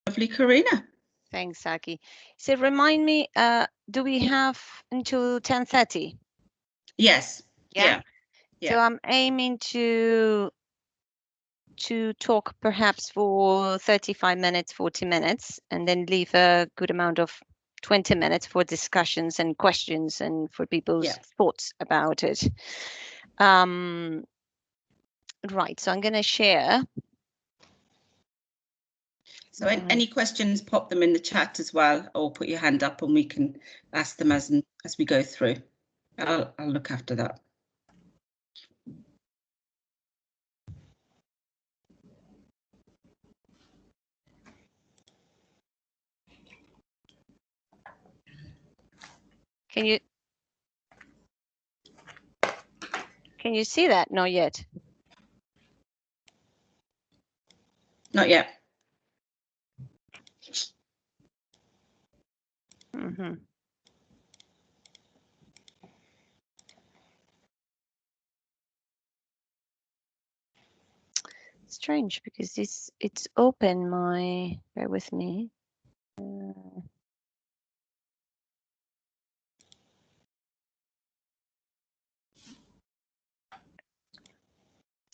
Lovely, Karina. Thanks, Saki. So remind me, do we have until 10:30? Yes. Yeah. So I'm aiming to talk perhaps for 35 minutes, 40 minutes, and then leave a good amount of 20 minutes for discussions and questions and for people's thoughts about it. Right, so I'm going to share. So any questions, pop them in the chat as well, or put your hand up and we can ask them as we go through. I'll look after that. Can you see that? Not yet. Not yet. Strange, because it's open. Bear with me. Is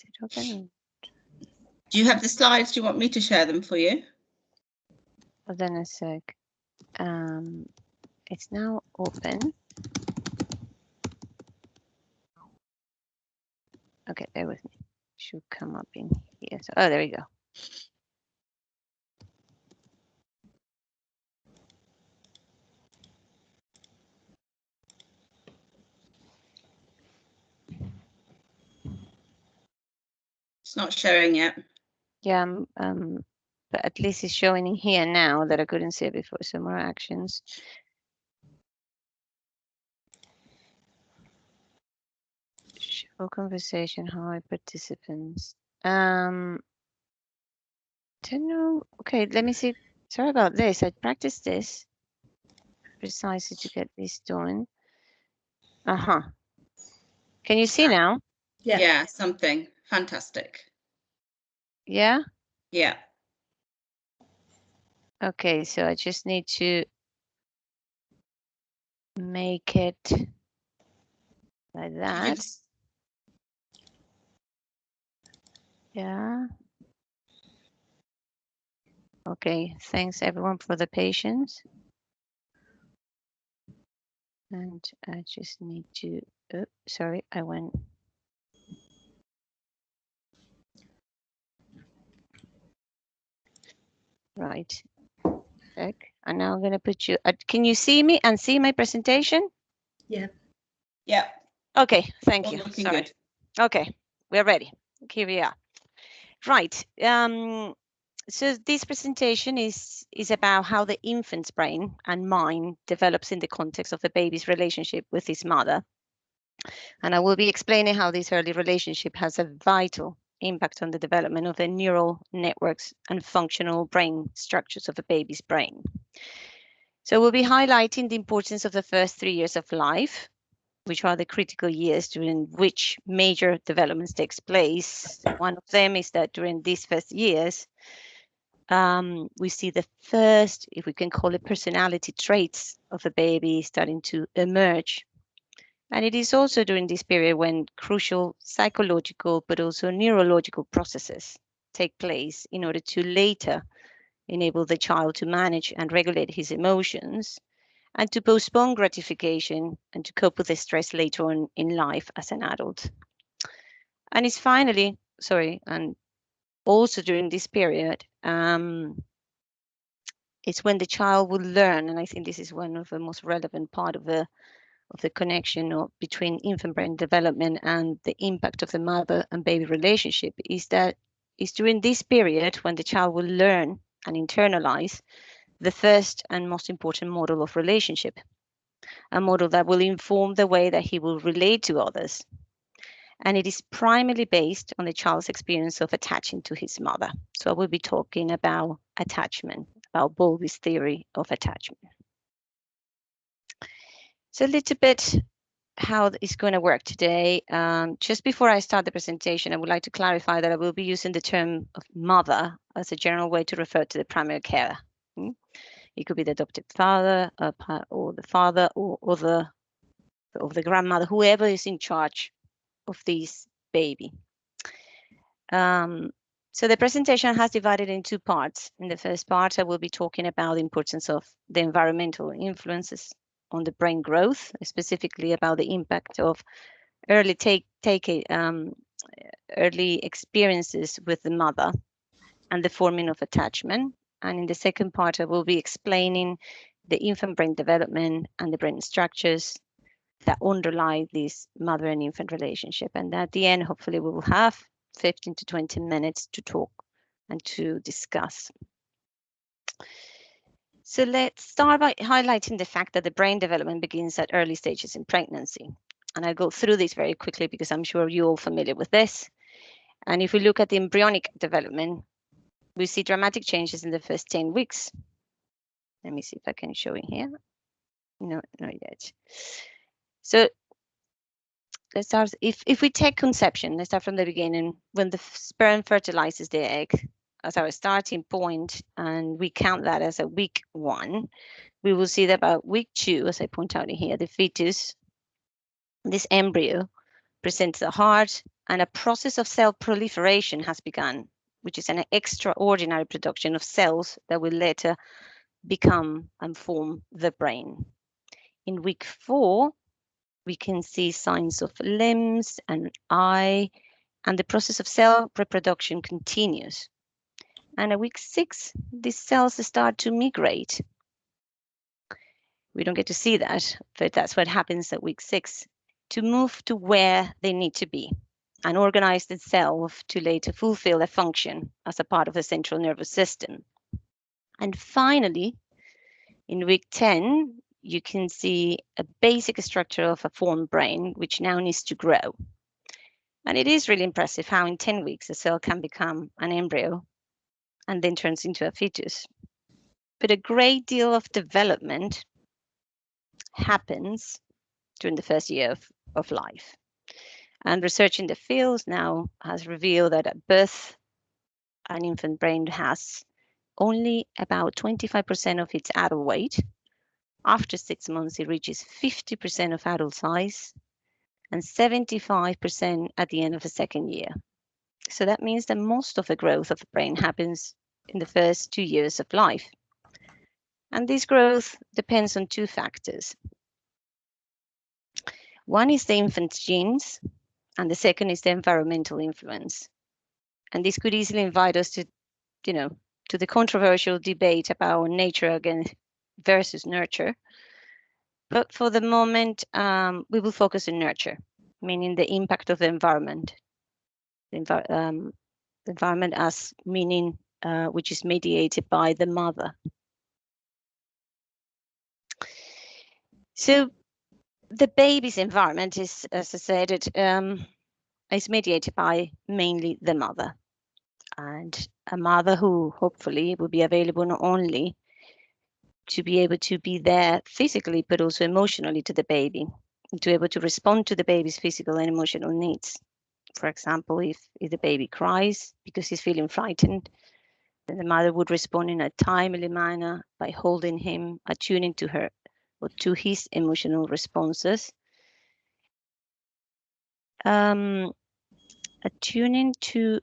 it open? Do you have the slides? Do you want me to share them for you? Hold on a sec. It's now open. Okay, bear with me. Should come up in here. So, oh, there we go. It's not showing yet. Yeah, but at least it's showing in here now that I couldn't see it before. So more actions. Show conversation, hi participants. Don't know. Okay, let me see. Sorry about this. I practiced this precisely to get this done. Can you see now? Yeah, something fantastic. Yeah. Yeah. Okay, so I just need to make it like that. Yeah. Okay, thanks everyone for the patience. And I just need to, oh, sorry, I went. Right. And now I'm going to put you, can you see me and see my presentation? Yeah. Yeah. Okay, thank you. Looking Sorry. good. Okay, we're ready. Here we are. Right. So this presentation is about how the infant's brain and mind develops in the context of the baby's relationship with his mother. And I will be explaining how this early relationship has a vital impact on the development of the neural networks and functional brain structures of a baby's brain. So we'll be highlighting the importance of the first 3 years of life, which are the critical years during which major developments takes place. One of them is that during these first years, we see the first, if we can call it, personality traits of a baby starting to emerge. And it is also during this period when crucial psychological but also neurological processes take place in order to later enable the child to manage and regulate his emotions and to postpone gratification and to cope with the stress later on in life as an adult. And it's finally, and also during this period, it's when the child will learn, and I think this is one of the most relevant part of the connection between infant brain development and the impact of the mother and baby relationship, is that it's during this period when the child will learn and internalize the first and most important model of relationship, a model that will inform the way that he will relate to others. And it is primarily based on the child's experience of attaching to his mother. So I will be talking about attachment, about Bowlby's theory of attachment. So a little bit how it's going to work today. Just before I start the presentation, I would like to clarify that I will be using the term of mother as a general way to refer to the primary carer. It could be the adopted father, or the father, or the grandmother, whoever is in charge of this baby. So the presentation has divided in two parts. In the first part, I will be talking about the importance of the environmental influences on the brain growth, specifically about the impact of early early experiences with the mother and the forming of attachment. And in the second part, I will be explaining the infant brain development and the brain structures that underlie this mother and infant relationship. And at the end, hopefully, we will have 15 to 20 minutes to talk and to discuss. So let's start by highlighting the fact that the brain development begins at early stages in pregnancy. And I'll go through this very quickly because I'm sure you're all familiar with this. And if we look at the embryonic development, we see dramatic changes in the first 10 weeks. Let me see if I can show it here. No, not yet. So let's start. If we take conception, let's start from the beginning. When the sperm fertilizes the egg as our starting point, and we count that as a week 1, we will see that about week 2, as I point out in here, the fetus, this embryo, presents the heart, and a process of cell proliferation has begun, which is an extraordinary production of cells that will later become and form the brain. In week 4, we can see signs of limbs and eye, and the process of cell reproduction continues. And at week 6, these cells start to migrate. We don't get to see that, but that's what happens at week 6, to move to where they need to be and organize itself to later fulfill a function as a part of the central nervous system. And finally, in week 10, you can see a basic structure of a formed brain, which now needs to grow. And it is really impressive how in 10 weeks a cell can become an embryo and then turns into a fetus. But a great deal of development happens during the first year of life. And research in the field now has revealed that at birth, an infant brain has only about 25% of its adult weight. After 6 months, it reaches 50% of adult size and 75% at the end of the second year. So that means that most of the growth of the brain happens in the first 2 years of life. And this growth depends on 2 factors. One is the infant's genes, and the second is the environmental influence. And this could easily invite us to, to the controversial debate about nature versus nurture. But for the moment, we will focus on nurture, meaning the impact of the environment. The environment as meaning which is mediated by the mother. So the baby's environment is, as I said, is mediated by mainly the mother, and a mother who hopefully will be available not only to be able to be there physically, but also emotionally to the baby, and to be able to respond to the baby's physical and emotional needs. For example, if the baby cries because he's feeling frightened, then the mother would respond in a timely manner by holding him, attuning to her or to his emotional responses. Attuning to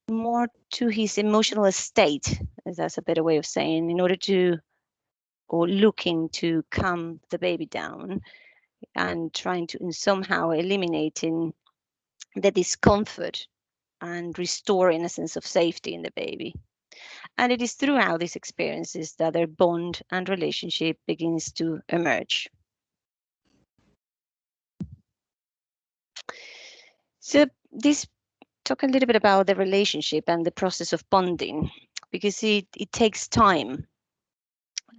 more to his emotional state, as that's a better way of saying, in order to, or looking to calm the baby down and trying to somehow eliminating the discomfort and restoring a sense of safety in the baby. And it is throughout these experiences that their bond and relationship begins to emerge. So this talk a little bit about the relationship and the process of bonding, because it takes time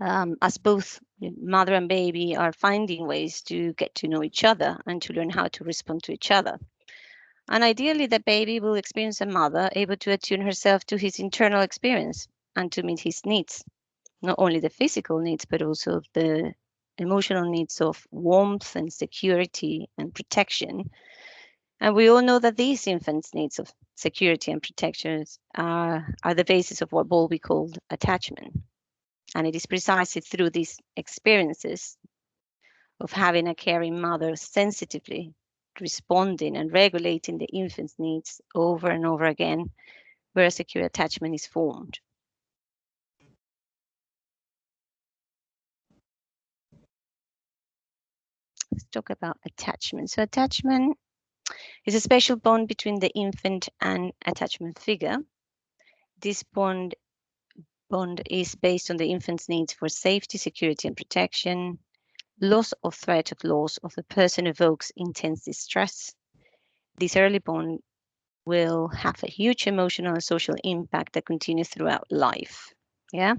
as both mother and baby are finding ways to get to know each other and to learn how to respond to each other. And ideally, the baby will experience a mother able to attune herself to his internal experience and to meet his needs, not only the physical needs, but also the emotional needs of warmth and security and protection. And we all know that these infants' needs of security and protection are the basis of what Bowlby called attachment. And it is precisely through these experiences of having a caring mother sensitively responding and regulating the infant's needs over and over again, where a secure attachment is formed. Let's talk about attachment. So attachment is a special bond between the infant and attachment figure. This bond is based on the infant's needs for safety, security, and protection. Loss or threat of loss of the person evokes intense distress. This early bond will have a huge emotional and social impact that continues throughout life. Yeah.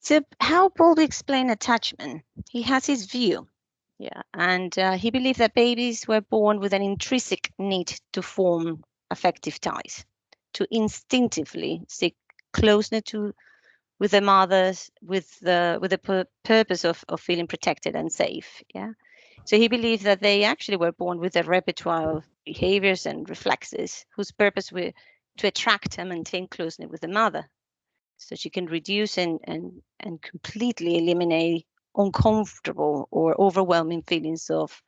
So how Bowlby explain attachment? He has his view. Yeah, and he believed that babies were born with an intrinsic need to form affective ties, to instinctively seek closeness with their mothers, with the purpose of feeling protected and safe. Yeah, so he believed that they actually were born with a repertoire of behaviors and reflexes whose purpose were to attract and maintain closeness with the mother, so she can reduce and completely eliminate uncomfortable or overwhelming feelings of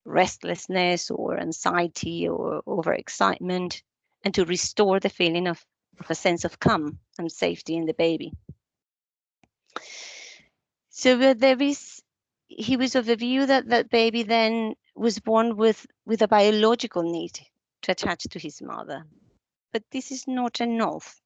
restlessness or anxiety or overexcitement, and to restore the feeling of a sense of calm and safety in the baby. So he was of the view that that baby then was born with a biological need to attach to his mother. But this is not enough.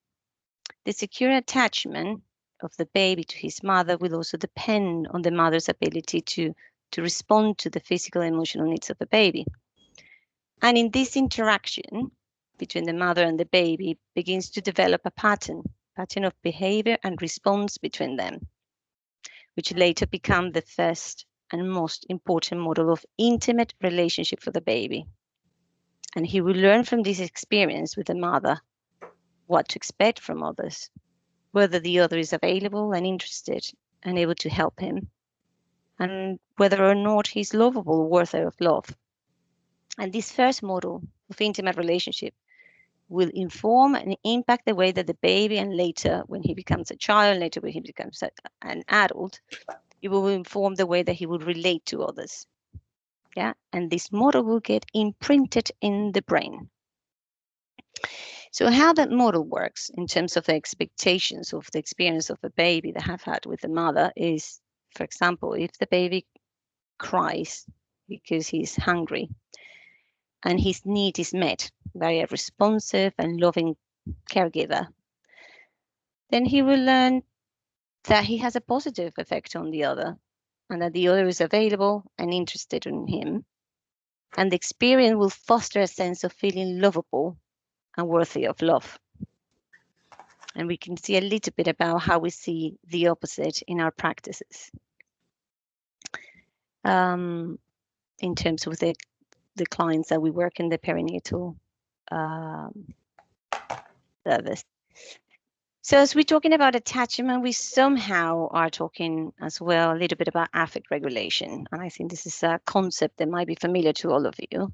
The secure attachment of the baby to his mother will also depend on the mother's ability to respond to the physical and emotional needs of the baby. And in this interaction between the mother and the baby begins to develop a pattern of behavior and response between them, which later become the first and most important model of intimate relationship for the baby. And he will learn from this experience with the mother what to expect from others, whether the other is available and interested and able to help him, and whether or not he's lovable, worthy of love. And this first model of intimate relationship will inform and impact the way that the baby, and later when he becomes a child, later when he becomes an adult, it will inform the way that he will relate to others. Yeah, and this model will get imprinted in the brain. So how that model works in terms of the expectations of the experience of the baby they have had with the mother is, for example, if the baby cries because he's hungry and his need is met by a responsive and loving caregiver, then he will learn that he has a positive effect on the other and that the other is available and interested in him. And the experience will foster a sense of feeling lovable and worthy of love. And we can see a little bit about how we see the opposite in our practices. In terms of the clients that we work in the perinatal service. So as we're talking about attachment, we somehow are talking as well a little bit about affect regulation. And I think this is a concept that might be familiar to all of you.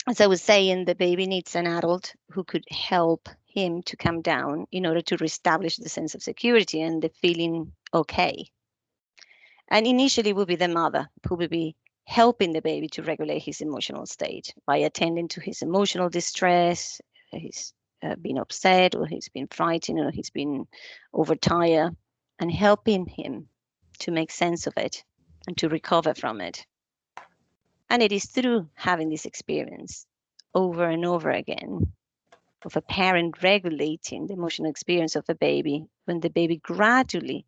As I was saying, the baby needs an adult who could help him to calm down in order to reestablish the sense of security and the feeling okay. And initially will be the mother who will be helping the baby to regulate his emotional state by attending to his emotional distress, his been upset, or he's been frightened, or he's been overtired, and helping him to make sense of it and to recover from it. And it is through having this experience over and over again of a parent regulating the emotional experience of a baby when the baby gradually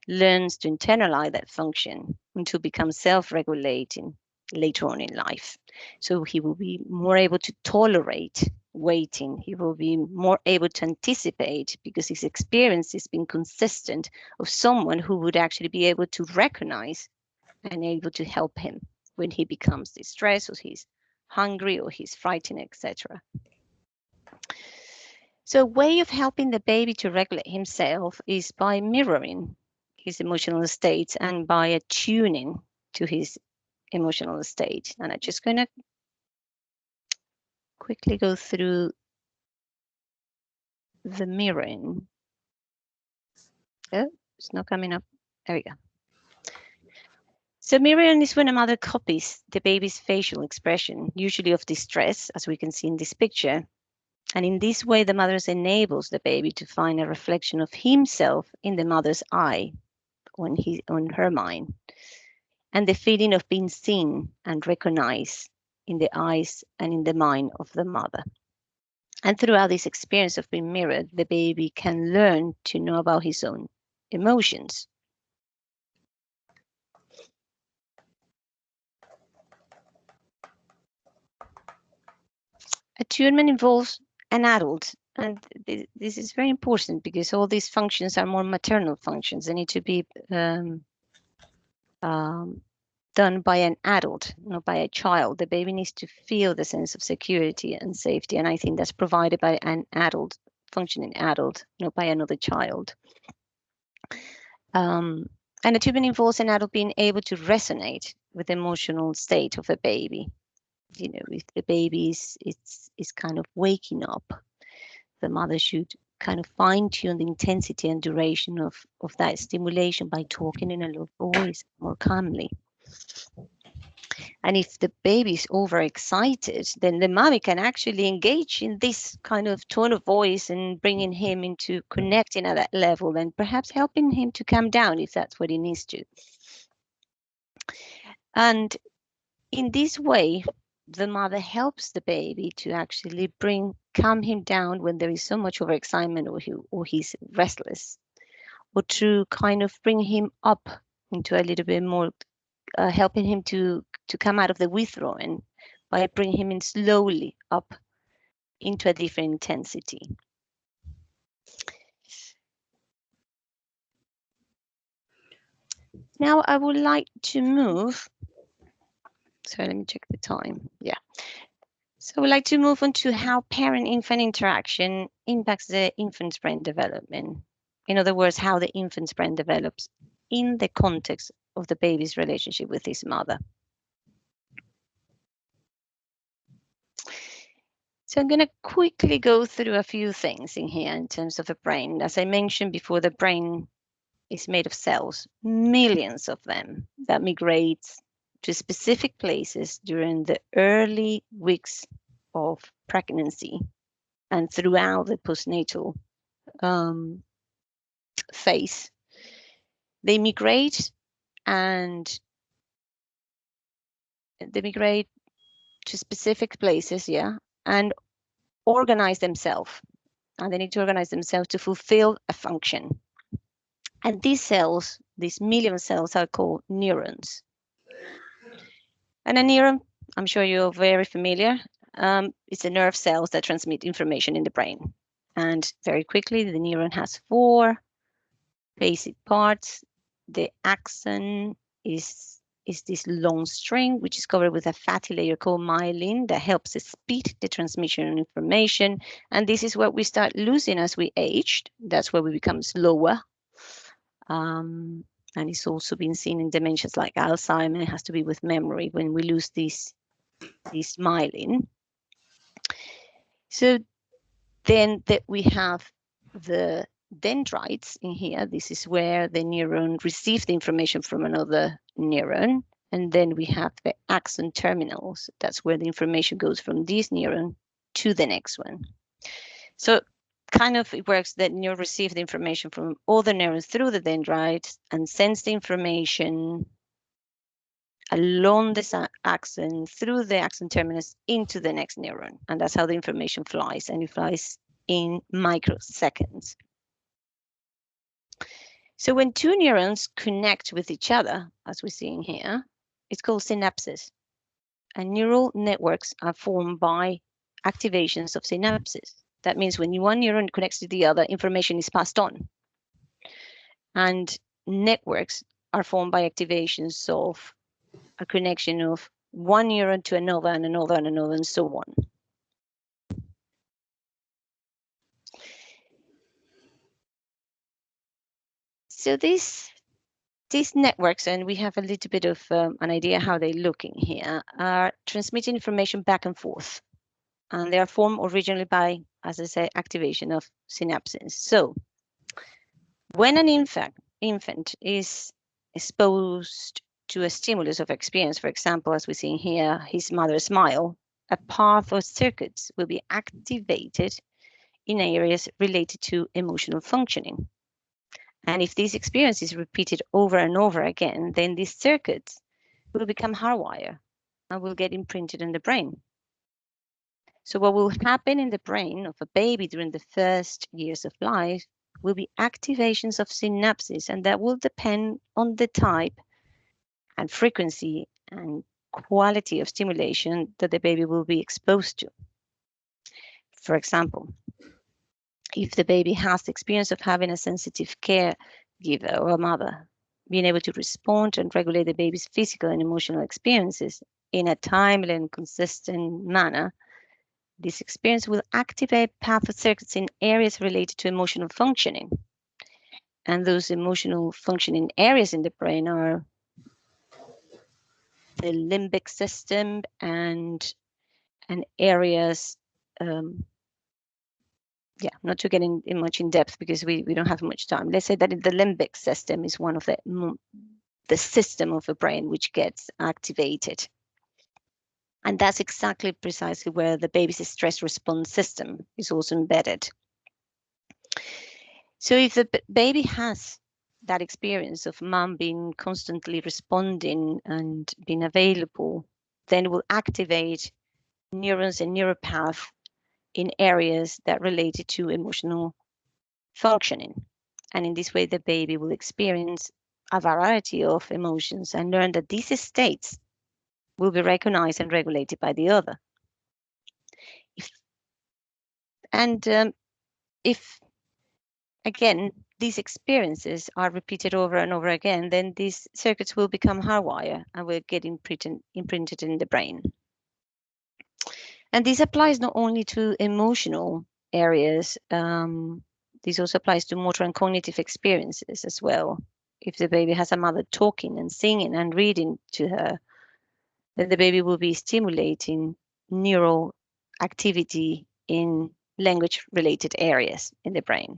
learns to internalize that function and to become self-regulating later on in life. So he will be more able to tolerate waiting. He will be more able to anticipate because his experience has been consistent of someone who would actually be able to recognize and able to help him when he becomes distressed or he's hungry or he's frightened, etc. So a way of helping the baby to regulate himself is by mirroring his emotional state and by attuning to his emotional state. And I'm just going to quickly go through the mirroring. Oh, it's not coming up. There we go. So mirroring is when a mother copies the baby's facial expression, usually of distress, as we can see in this picture. And in this way, the mother enables the baby to find a reflection of himself in the mother's eye, on her mind, and the feeling of being seen and recognized in the eyes and in the mind of the mother. And throughout this experience of being mirrored, the baby can learn to know about his own emotions. Attunement involves an adult, and this is very important because all these functions are more maternal functions. They need to be done by an adult, not by a child. The baby needs to feel the sense of security and safety, and I think that's provided by an adult, functioning adult, not by another child. And attunement involves an adult being able to resonate with the emotional state of a baby. You know, if the baby is kind of waking up, the mother should kind of fine-tune the intensity and duration of that stimulation by talking in a low voice, more calmly. And if the baby is overexcited, then the mommy can actually engage in this kind of tone of voice and bringing him into connecting at that level and perhaps helping him to calm down if that's what he needs to. And in this way, the mother helps the baby to actually calm him down when there is so much overexcitement or he's restless, or to kind of bring him up into a little bit more, helping him to come out of the withdrawing by bringing him in slowly up into a different intensity. Now I would like to move. So let me check the time. Yeah. So I would like to move on to how parent-infant interaction impacts the infant's brain development. In other words, how the infant's brain develops in the context of the baby's relationship with his mother. So I'm going to quickly go through a few things in here in terms of the brain. As I mentioned before, the brain is made of cells, millions of them, that migrate to specific places during the early weeks of pregnancy and throughout the postnatal phase. They migrate to specific places, yeah, and organize themselves. And they need to organize themselves to fulfill a function. And these cells, these million cells, are called neurons. And a neuron, I'm sure you're very familiar, it's the nerve cells that transmit information in the brain. And very quickly, the neuron has 4 basic parts. The axon is this long string, which is covered with a fatty layer called myelin that helps speed the transmission of information. And this is what we start losing as we age. That's where we become slower. And it's also been seen in dementias like Alzheimer's. It has to be with memory when we lose this myelin. So then that we have the dendrites in here. This is where the neuron receives the information from another neuron. And then we have the axon terminals. That's where the information goes from this neuron to the next one. So kind of it works that you receive the information from all the neurons through the dendrites and sends the information along the axon through the axon terminus into the next neuron. And that's how the information flies, and it flies in microseconds. So when 2 neurons connect with each other, as we're seeing here, it's called synapses. And neural networks are formed by activations of synapses. That means when one neuron connects to the other, information is passed on. And networks are formed by activations of a connection of one neuron to another and another and another and so on. So these networks, and we have a little bit of an idea how they're looking here, are transmitting information back and forth. And they are formed originally by, as I say, activation of synapses. So when an infant is exposed to a stimulus of experience, for example, as we see here, his mother's smile, a path of circuits will be activated in areas related to emotional functioning. And if this experience is repeated over and over again, then these circuits will become hardwired and will get imprinted in the brain. So what will happen in the brain of a baby during the first years of life will be activations of synapses, and that will depend on the type and frequency and quality of stimulation that the baby will be exposed to. For example, if the baby has the experience of having a sensitive caregiver or a mother, being able to respond and regulate the baby's physical and emotional experiences in a timely and consistent manner, this experience will activate pathway circuits in areas related to emotional functioning. And those emotional functioning areas in the brain are the limbic system and areas, not to get in much in depth because we don't have much time. Let's say that the limbic system is one of the system of the brain which gets activated. And that's exactly precisely where the baby's stress response system is also embedded. So if the baby has that experience of mom being constantly responding and being available, then it will activate neurons and neuropath in areas that related to emotional functioning. And in this way, the baby will experience a variety of emotions and learn that these states will be recognized and regulated by the other. If again, these experiences are repeated over and over again, then these circuits will become hardwired and will get imprinted in the brain. And this applies not only to emotional areas, this also applies to motor and cognitive experiences as well. If the baby has a mother talking and singing and reading to her, then the baby will be stimulating neural activity in language-related areas in the brain.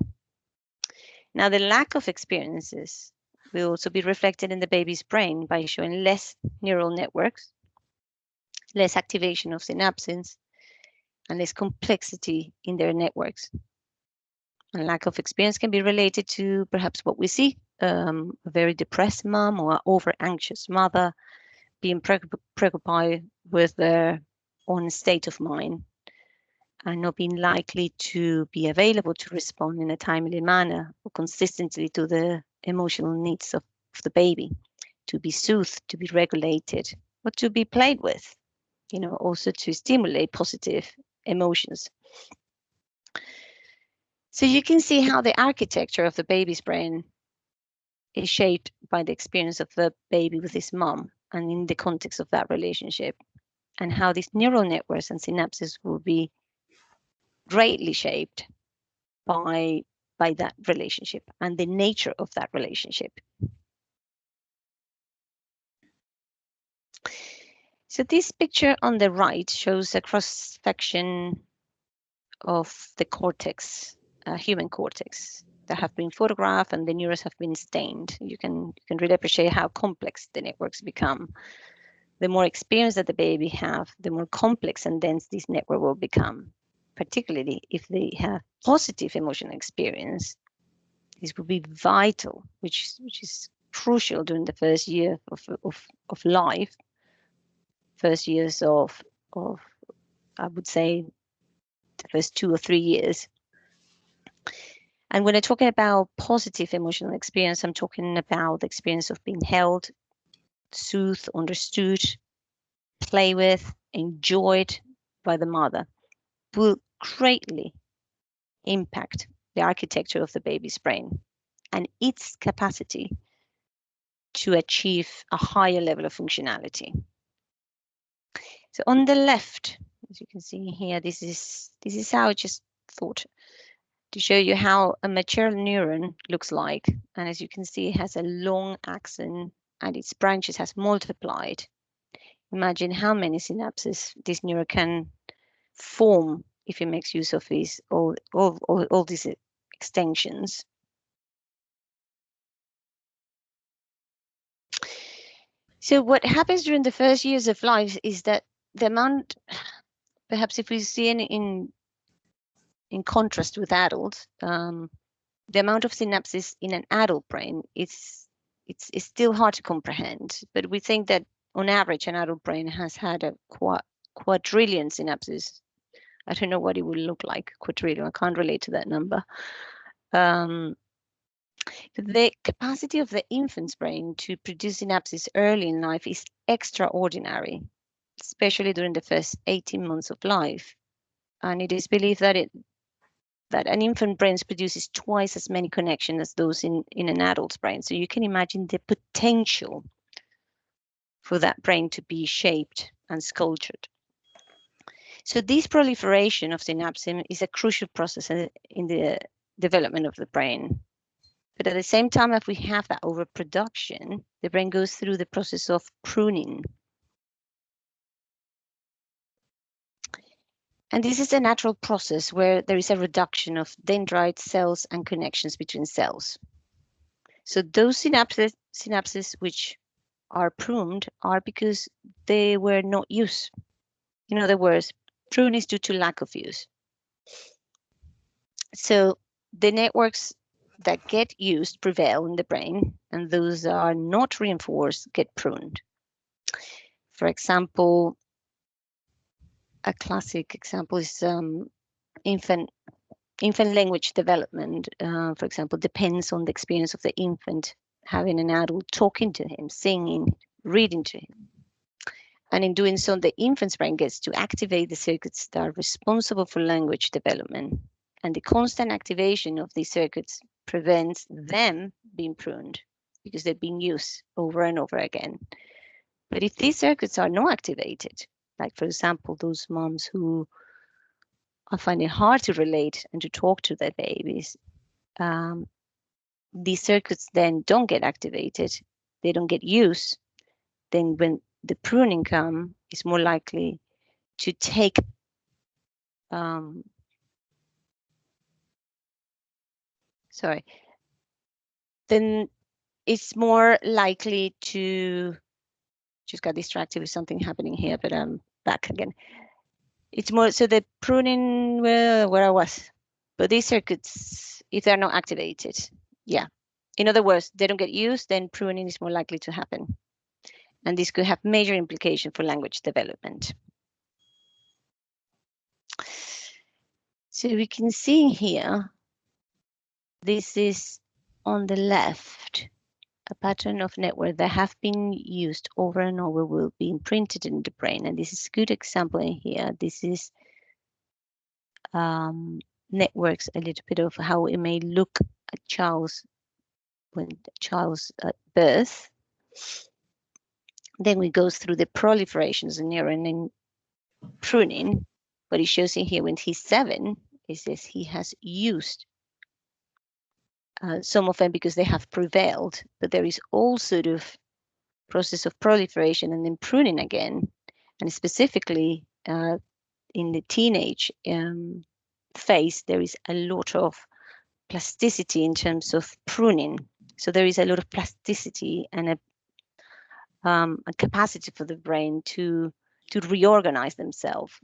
Now, the lack of experiences will also be reflected in the baby's brain by showing less neural networks, less activation of synapses, and less complexity in their networks. And lack of experience can be related to perhaps what we see, a very depressed mom or an over-anxious mother being preoccupied with their own state of mind and not being likely to be available to respond in a timely manner or consistently to the emotional needs of the baby, to be soothed, to be regulated, or to be played with, also to stimulate positive emotions. So you can see how the architecture of the baby's brain is shaped by the experience of the baby with his mom and in the context of that relationship, and how these neural networks and synapses will be greatly shaped by that relationship and the nature of that relationship. So this picture on the right shows a cross-section of the cortex, human cortex, that have been photographed and the neurons have been stained. You can really appreciate how complex the networks become. The more experience that the baby have, the more complex and dense this network will become. Particularly if they have positive emotional experience, this will be vital, which is crucial during the first year of life, first years of I would say the first 2 or 3 years. And when I'm talking about positive emotional experience, I'm talking about the experience of being held, soothed, understood, play with, enjoyed by the mother, will greatly impact the architecture of the baby's brain and its capacity to achieve a higher level of functionality. So on the left, as you can see here, this is how I just thought to show you how a mature neuron looks like. And as you can see, it has a long axon and its branches has multiplied. Imagine how many synapses this neuron can form if it makes use of all these extensions. So what happens during the first years of life is that the amount, perhaps if we see in contrast with adults, the amount of synapses in an adult brain it's still hard to comprehend. But we think that on average, an adult brain has had a quadrillion synapses. I don't know what it would look like, quadrillion. I can't relate to that number. The capacity of the infant's brain to produce synapses early in life is extraordinary, especially during the first 18 months of life. And it is believed that an infant brain produces twice as many connections as those in an adult's brain. So you can imagine the potential for that brain to be shaped and sculptured. So this proliferation of synapses is a crucial process in the development of the brain. But at the same time, if we have that overproduction, the brain goes through the process of pruning. And this is a natural process where there is a reduction of dendrite cells and connections between cells. So those synapses which are pruned are because they were not used. In other words, prune is due to lack of use. So the networks that get used prevail in the brain, and those that are not reinforced get pruned. For example, a classic example is infant language development, for example, depends on the experience of the infant having an adult talking to him, singing, reading to him. And in doing so, the infant's brain gets to activate the circuits that are responsible for language development. And the constant activation of these circuits prevents them being pruned because they're being used over and over again. But if these circuits are not activated, like for example, those moms who are finding it hard to relate and to talk to their babies, these circuits then don't get activated, they don't get used, then when the pruning comes, it's more likely to take then it's more likely to, just got distracted with something happening here, but I'm back again. It's more, so the pruning, well, where I was, but these circuits, if they're not activated, yeah. In other words, they don't get used, then pruning is more likely to happen. And this could have major implications for language development. So we can see here, this is on the left, a pattern of network that have been used over and over will be imprinted in the brain. And this is a good example in here. This is networks, a little bit of how it may look at when the child's at birth. Then we go through the proliferations of neuron and pruning. But it shows in here when he's 7, it says he has used some of them because they have prevailed, but there is all sort of process of proliferation and then pruning again, and specifically in the teenage phase, there is a lot of plasticity in terms of pruning. So there is a lot of plasticity and a capacity for the brain to reorganize itself.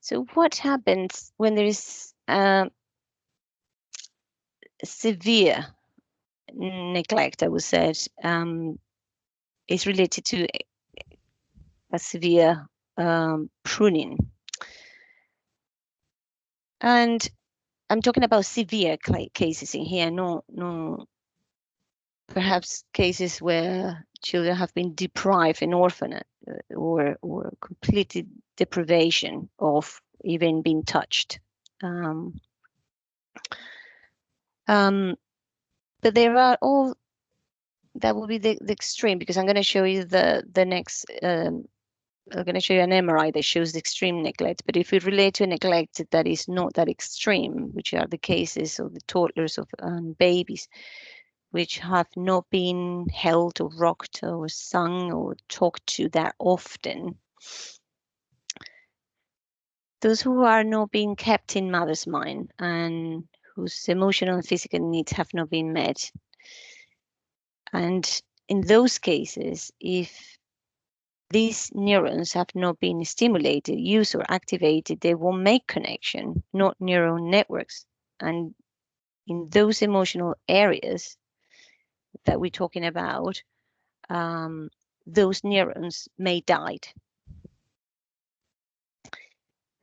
So what happens when there is severe neglect, I would say, is related to a severe pruning. And I'm talking about severe cases in here, no, perhaps cases where children have been deprived in orphanage or completely deprivation of even being touched. But there are all that will be the extreme, because I'm going to show you the next. I'm going to show you an MRI that shows the extreme neglect. But if we relate to a neglect that is not that extreme, which are the cases of the toddlers of babies, which have not been held or rocked or sung or talked to that often, those who are not being kept in mother's mind and whose emotional and physical needs have not been met. And in those cases, if these neurons have not been stimulated, used, or activated, they will make connection, not neural networks. And in those emotional areas that we're talking about, those neurons may die.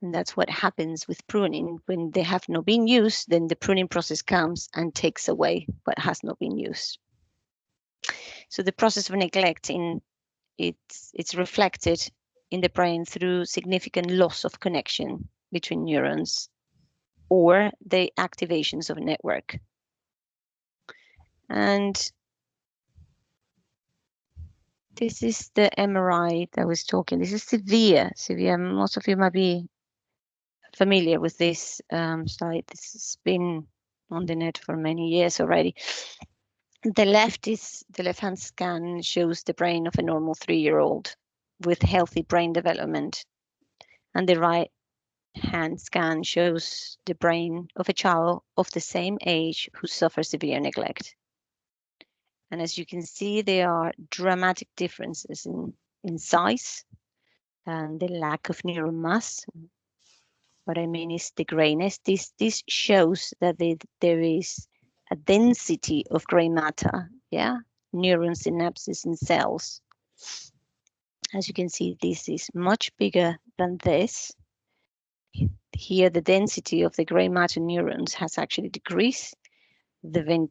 And that's what happens with pruning. When they have not been used, then the pruning process comes and takes away what has not been used. So the process of neglecting, it's reflected in the brain through significant loss of connection between neurons or the activations of a network. And this is the MRI that I was talking. This is severe. Most of you might be familiar with this slide. This has been on the net for many years already. The left-hand scan shows the brain of a normal 3-year-old with healthy brain development. And the right-hand scan shows the brain of a child of the same age who suffers severe neglect. And as you can see, there are dramatic differences in size and the lack of neural mass. What I mean is the grayness. This shows that there is a density of gray matter, neurons, synapses, and cells. As you can see, this is much bigger than this. Here, the density of the gray matter neurons has actually decreased. The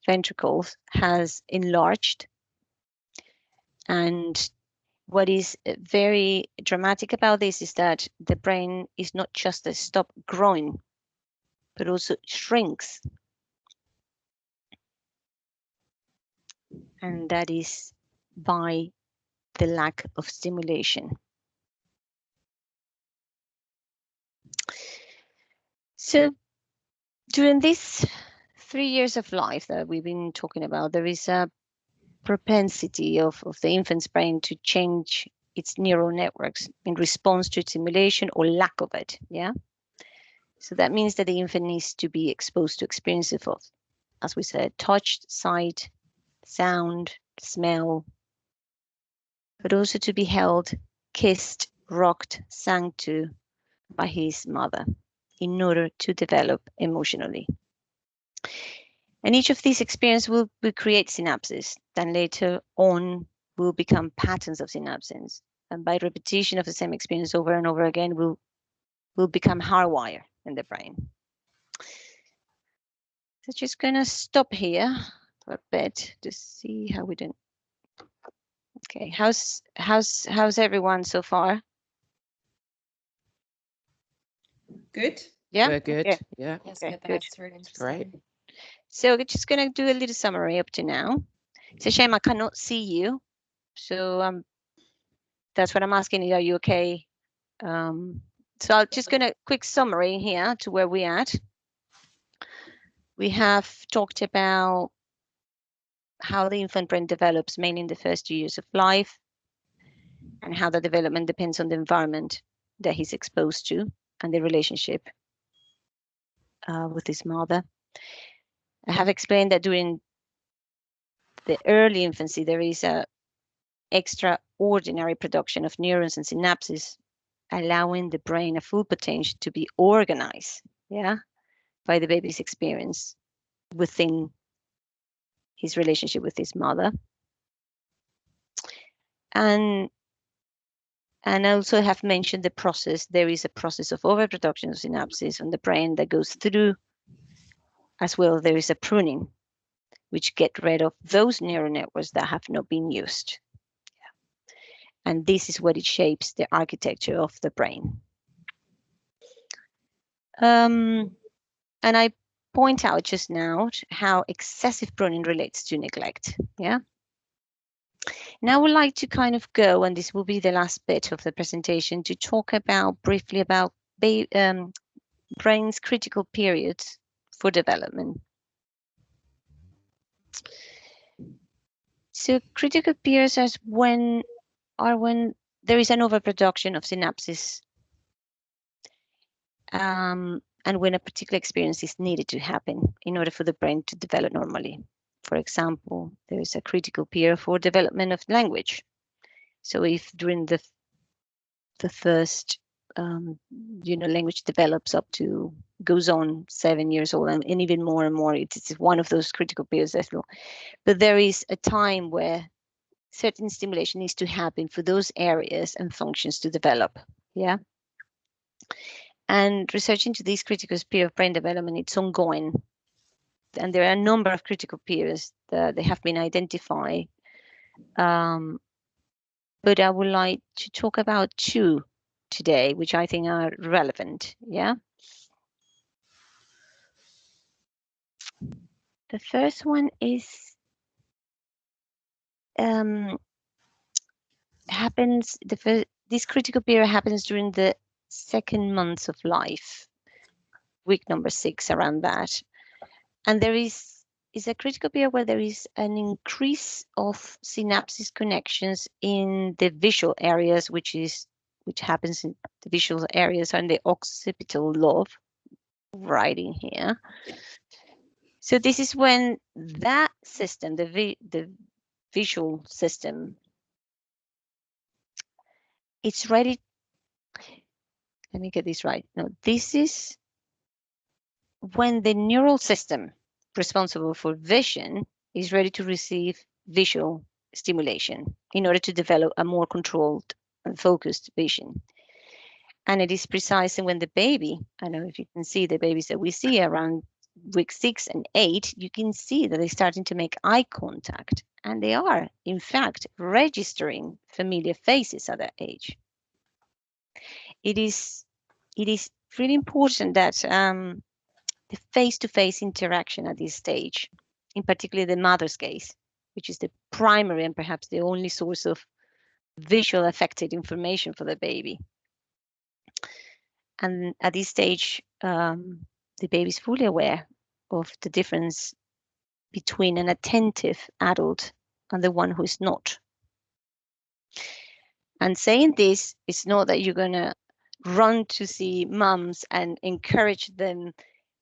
ventricles has enlarged. And what is very dramatic about this is that the brain is not just a stop growing, but also shrinks. And that is by the lack of stimulation. So during these 3 years of life that we've been talking about, there is a propensity of the infant's brain to change its neural networks in response to stimulation or lack of it, So that means that the infant needs to be exposed to experiences of, as we said, touch, sight, sound, smell, but also to be held, kissed, rocked, sung to by his mother in order to develop emotionally. And each of these experiences will create synapses, then later on will become patterns of synapses. And by repetition of the same experience over and over again, will become hardwired in the brain. So just gonna stop here for a bit to see how we do. Okay, how's everyone so far? Good. Yeah, We're good. Okay. Yeah, Yes, Okay, good. good. That's very interesting. great. So we're just gonna do a little summary up to now. It's a shame I cannot see you, so that's what I'm asking you. Are you okay? So I'm just gonna quick summary here to where we're at. We have talked about how the infant brain develops mainly in the first 2 years of life, and how the development depends on the environment that he's exposed to and the relationship with his mother. I have explained that during the early infancy, there is a extraordinary production of neurons and synapses, allowing the brain a full potential to be organized, by the baby's experience within his relationship with his mother. And I also have mentioned the process. There is a process of overproduction of synapses on the brain that goes through, as well. There is a pruning, which get rid of those neural networks that have not been used. And this is what it shapes the architecture of the brain. And I point out just now how excessive pruning relates to neglect. Yeah. Now I would like to kind of go, and this will be the last bit of the presentation, to talk about briefly about brain's critical periods for development. So critical periods are when there is an overproduction of synapses, and when a particular experience is needed to happen in order for the brain to develop normally. For example, there is a critical period for development of language. So if during the first language develops up to, goes on 7 years old and even more and more, it's one of those critical periods. But there is a time where certain stimulation needs to happen for those areas and functions to develop. Yeah. And research into this critical period of brain development, it's ongoing. And there are a number of critical periods that they have been identified. But I would like to talk about 2 today, which I think are relevant. Yeah. The first one is this critical period happens during the 2nd month of life, week number 6, around that. And there is a critical period where there is an increase of synapses connections in the visual areas, which happens in the visual areas and the occipital lobe, writing here. So this is when that system, the visual system, it's ready. Let me get this right. No, this is when the neural system responsible for vision is ready to receive visual stimulation in order to develop a more controlled and focused vision. And it is precisely when the baby, I don't know if you can see the babies that we see around week 6 and 8, you can see that they're starting to make eye contact. And they are, in fact, registering familiar faces at that age. It is really important that the face-to-face interaction at this stage, in particular the mother's gaze, which is the primary and perhaps the only source of visual affected information for the baby. And at this stage, the baby is fully aware of the difference between an attentive adult and the one who is not. And saying this is not that you're going to run to see mums and encourage them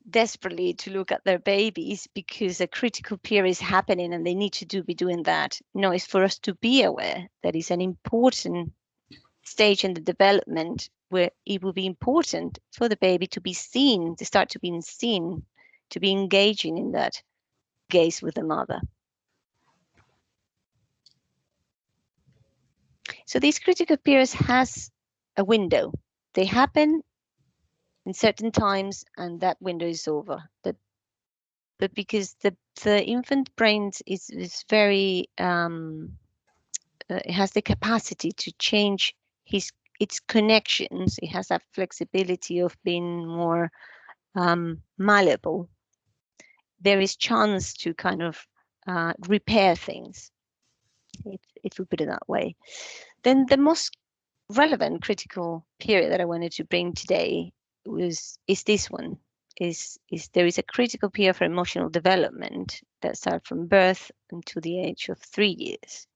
desperately to look at their babies because a critical period is happening and they need to be doing that. No, it's for us to be aware that it's an important stage in the development where it will be important for the baby to be seen, to start to be seen, to be engaging in that gaze with the mother. So these critical periods has a window. They happen in certain times and that window is over. But because the infant brain is very, it has the capacity to change its connections. It has that flexibility of being more malleable. There is chance to kind of repair things, if we put it that way. Then the most relevant critical period that I wanted to bring today is this one. Is there is a critical period for emotional development that starts from birth until the age of 3 years.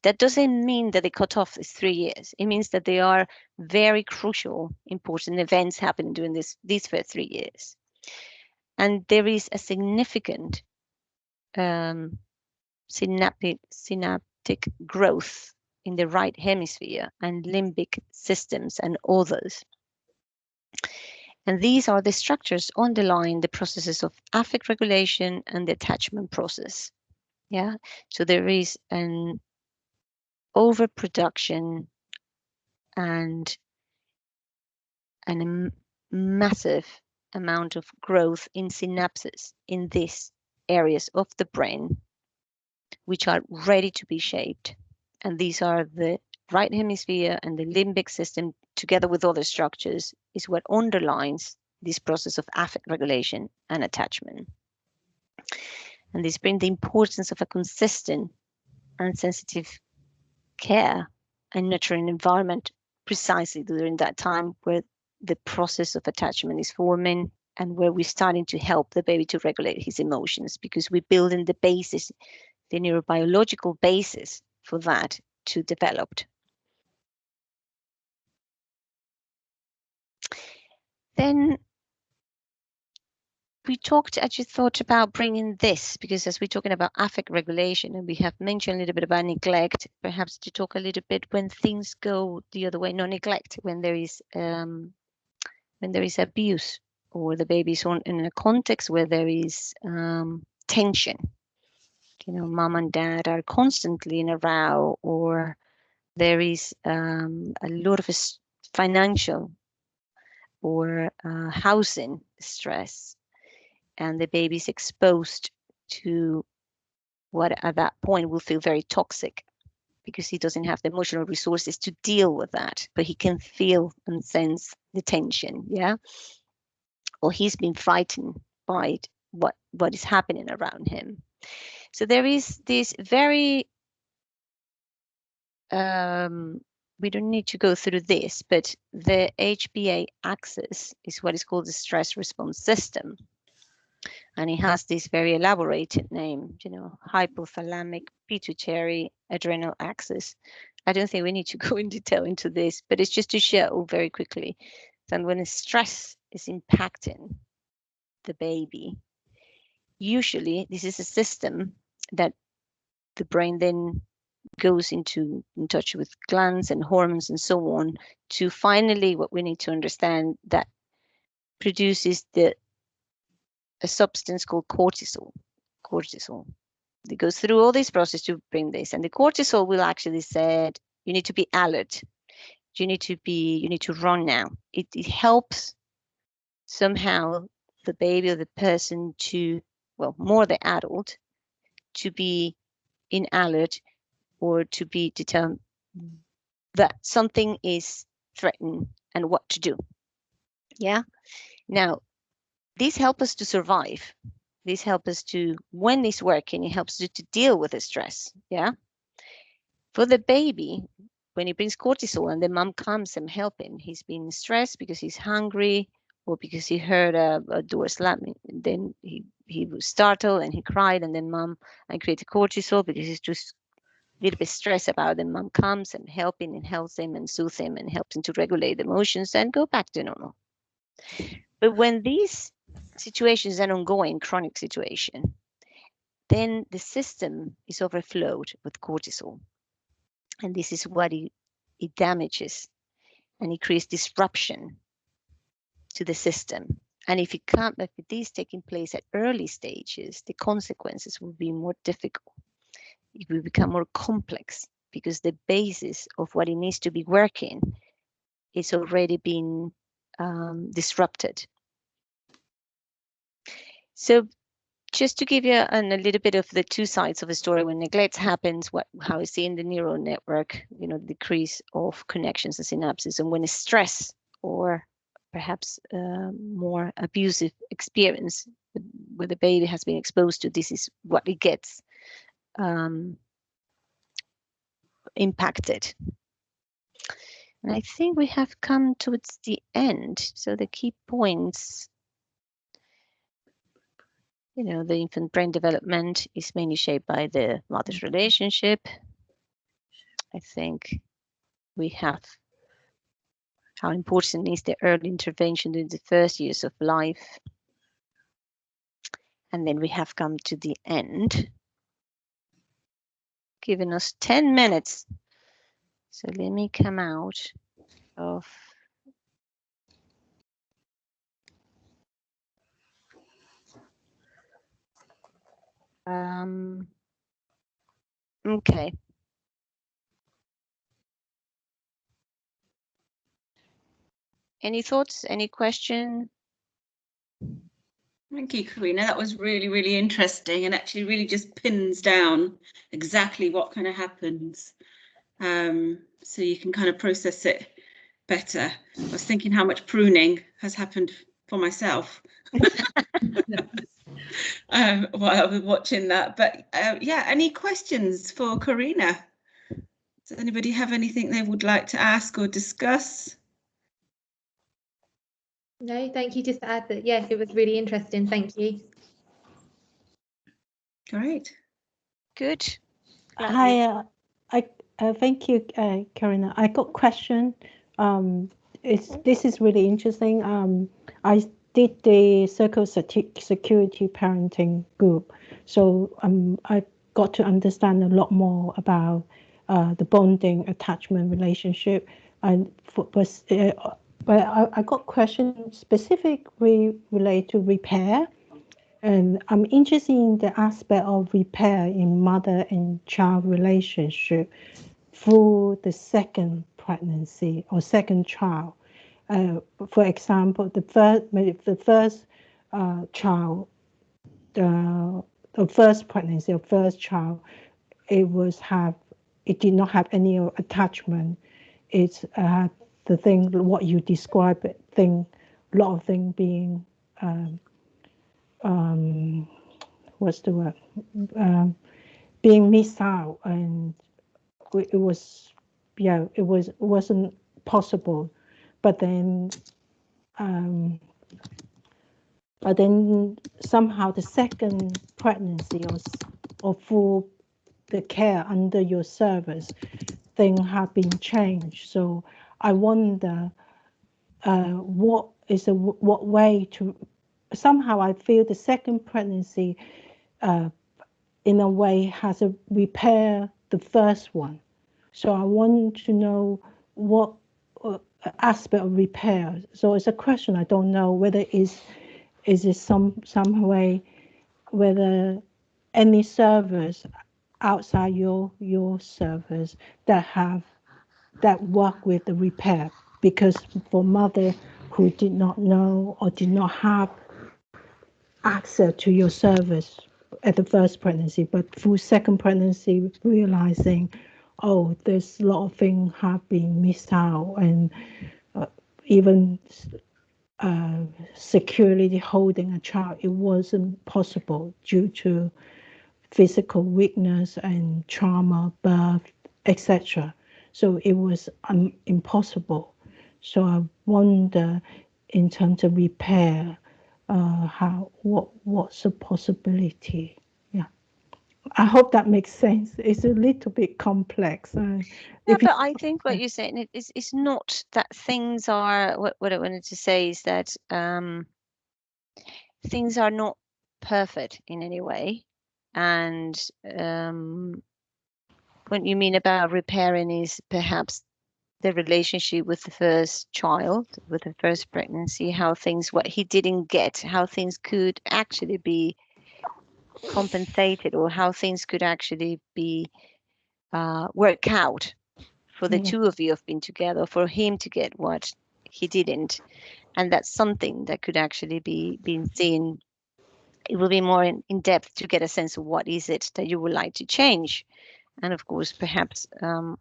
That doesn't mean that the cutoff is 3 years. It means that they are very crucial, important events happening during these first 3 years. And there is a significant synaptic growth in the right hemisphere and limbic systems and others. And these are the structures underlying the processes of affect regulation and the attachment process. Yeah, so there is an overproduction and a massive amount of growth in synapses in these areas of the brain, which are ready to be shaped. And these are the right hemisphere and the limbic system, together with other structures, is what underlines this process of affect regulation and attachment. And this brings the importance of a consistent and sensitive care and nurturing environment precisely during that time where the process of attachment is forming and where we're starting to help the baby to regulate his emotions, because we're building the basis, the neurobiological basis for that to develop. Then we talked, I just thought about bringing this, because as we're talking about affect regulation and we have mentioned a little bit about neglect, perhaps to talk a little bit when things go the other way, not neglect, when there is abuse, or the baby's in a context where there is tension. You know, mom and dad are constantly in a row, or there is a lot of financial or housing stress, and the baby is exposed to what at that point will feel very toxic, because he doesn't have the emotional resources to deal with that, but he can feel and sense the tension, yeah? Or he's been frightened by what is happening around him. So there is this very, we don't need to go through this, but the HPA axis is what is called the stress response system. And it has this very elaborated name, you know, hypothalamic pituitary adrenal axis. I don't think we need to go in detail into this, but it's just to show very quickly that when stress is impacting the baby, usually this is a system that the brain then goes in touch with glands and hormones and so on, to finally, what we need to understand, that produces a substance called cortisol. It goes through all this process to bring this, and the cortisol will actually say, you need to be alert, you need to run now. It helps somehow the baby or the person to, well, more the adult, to be in alert, or to be determined that something is threatened and what to do. Yeah. Now, these help us to survive. These help us to, when it's working, it helps you to deal with the stress. Yeah. For the baby, when he brings cortisol and the mom comes and help him, he's been stressed because he's hungry, or because he heard a door slamming. Then he was startled and he cried, and then mom and created cortisol because he's just a little bit stressed about it. Mom comes and helps him and soothes him and helps him to regulate emotions and go back to normal. But when these situations are an ongoing chronic situation, then the system is overflowed with cortisol. And this is what it damages, and it creates disruption to the system. And if it is taking place at early stages, the consequences will be more difficult. It will become more complex, because the basis of what it needs to be working is already been disrupted. So just to give you a little bit of the two sides of the story, when neglect happens, how we see in the neural network, you know, decrease of connections and synapses, and when it's stress or perhaps more abusive experience where the baby has been exposed to, this is what it gets impacted. And I think we have come towards the end. So the key points, you know, the infant brain development is mainly shaped by the mother's relationship. I think we have how important is the early intervention in the first years of life. And then we have come to the end, giving us 10 minutes. So let me come out of okay. Any thoughts? Any question? Thank you, Karina. That was really, really interesting, and actually really just pins down exactly what kind of happens. So you can kind of process it better. I was thinking how much pruning has happened for myself while I was watching that. But yeah, any questions for Karina? Does anybody have anything they would like to ask or discuss? No, thank you. Just to add that, yeah, it was really interesting. Thank you. Great. Good. Hi, thank you, Karina. I got a question. This is really interesting. I did the Circle Security Parenting group, so I got to understand a lot more about the bonding, attachment, relationship, and but I got questions specifically related to repair. And I'm interested in the aspect of repair in mother and child relationship through the second pregnancy or second child. For example, the first child, the first pregnancy or first child, it did not have any attachment. It's the thing what you describe a lot of things being what's the word, being missed out, and it wasn't possible. But then somehow the second pregnancy or full the care under your service thing have been changed. So I wonder what way to, somehow I feel the second pregnancy in a way has a repair the first one. So I want to know what aspect of repair. So it's a question I don't know whether is it some way, whether any service outside your service that work with the repair, because for mother who did not know or did not have access to your service at the first pregnancy, but through second pregnancy realizing, oh, there's a lot of things have been missed out, and even securely holding a child, it wasn't possible due to physical weakness and trauma, birth, etc. So it was impossible. So I wonder, in terms of repair, what's a possibility? Yeah, I hope that makes sense. It's a little bit complex. Yeah, but I think what you're saying is not that things are. What I wanted to say is that things are not perfect in any way, and what you mean about repairing is perhaps the relationship with the first child, with the first pregnancy, what he didn't get, how things could actually be compensated, or how things could actually be work out for the two of you have been together, for him to get what he didn't. And that's something that could actually be seen. It will be more in depth to get a sense of what is it that you would like to change. And of course, perhaps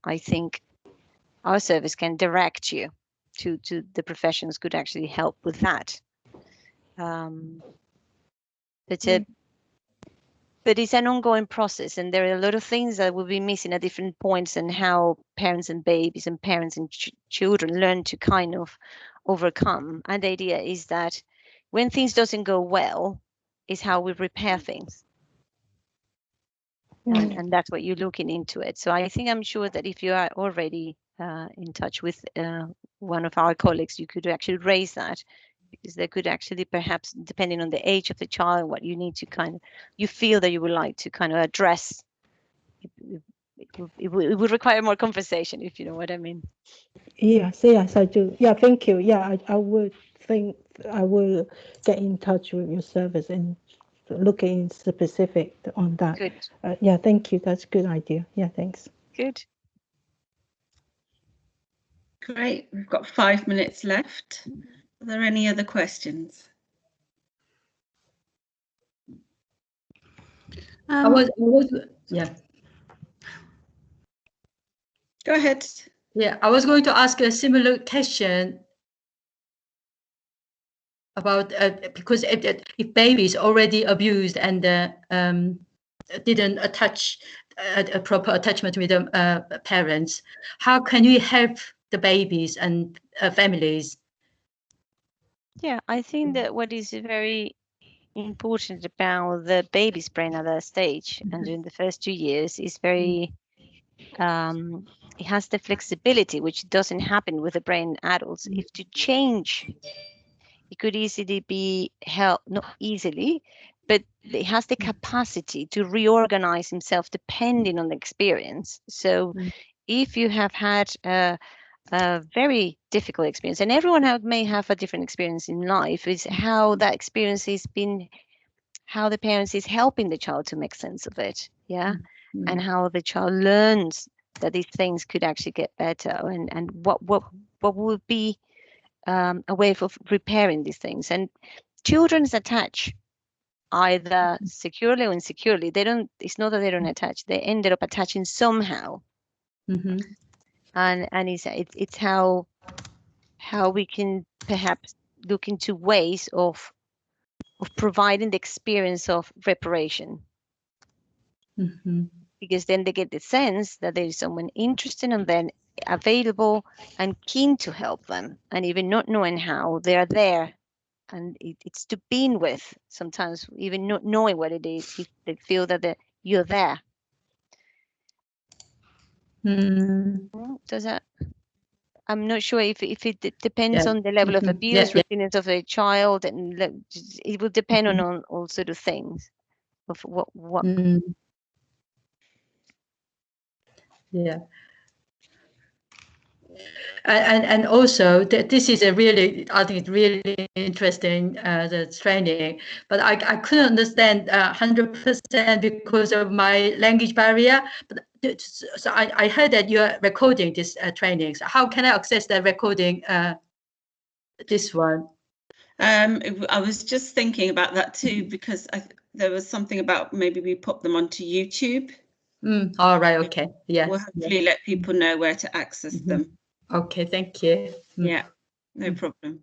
I think our service can direct you to the professions could actually help with that. But it's an ongoing process, and there are a lot of things that will be missing at different points, and how parents and babies and parents and children learn to kind of overcome. And the idea is that when things doesn't go well, is how we repair things. And that's what you're looking into it. So I'm sure that if you are already in touch with one of our colleagues, you could actually raise that, because they could actually, perhaps depending on the age of the child, what you need to you feel that you would like to kind of address, it would require more conversation, if you know what I mean. Yes, I do. Yeah, thank you. Yeah, I would think I will get in touch with your service and looking specific on that. Good. Yeah, thank you. That's a good idea. Yeah, thanks. Good. Great. We've got 5 minutes left. Are there any other questions? Yeah. Go ahead. Yeah, I was going to ask a similar question. about because if baby is already abused and didn't attach a proper attachment with the parents, how can we help the babies and families? Yeah, I think that what is very important about the baby's brain at that stage and during the first 2 years is very it has the flexibility which doesn't happen with the brain in adults. If to change, it could easily be helped, not easily, but it has the capacity to reorganize himself depending on the experience. So if you have had a very difficult experience, and everyone may have a different experience in life, is how that experience has been, how the parents is helping the child to make sense of it, yeah, and how the child learns that these things could actually get better, and what would be a way of repairing these things. And children attach either securely or insecurely. They don't. It's not that they don't attach. They ended up attaching somehow. And it's how we can perhaps look into ways of providing the experience of reparation, because then they get the sense that there is someone interested and then available and keen to help them, and even not knowing how, they are there, and it's to begin with. Sometimes even not knowing what it is, if they feel that you're there. Does that? I'm not sure if it depends on the level of abuse, resilience of the child, and it will depend on all sort of things of what. Yeah. And also this is a really, I think it's really interesting, the training, but I couldn't understand 100% because of my language barrier. But so I heard that you are recording this training. So how can I access the recording, this one? I was just thinking about that too, because there was something about maybe we put them onto YouTube. All right. Okay. Yeah. We'll hopefully let people know where to access them. Okay. Thank you. Yeah, no problem.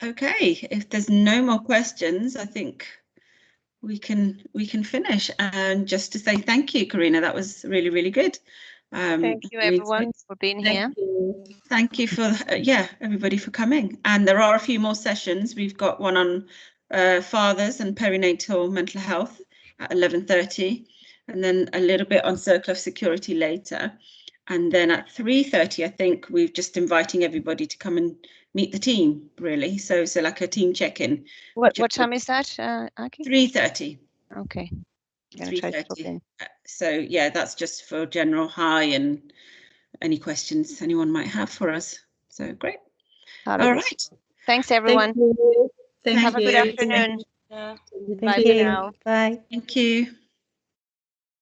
Okay, if there's no more questions, I think we can finish. And just to say thank you, Karina, that was really, really good. Thank you everyone for being here. Thank you for everybody for coming. And there are a few more sessions. We've got one on fathers and perinatal mental health at 11:30, and then a little bit on circle of security later. And then at 3:30, I think we're just inviting everybody to come and meet the team, really. So like a team check-in. What time is that, Aki? 3:30. Okay. I'm gonna try to pop in. So yeah, that's just for general hi and any questions anyone might have for us. So great. All right. Thanks everyone. Thank you. Have a good afternoon. Thank Bye you. for now. Bye. Thank you.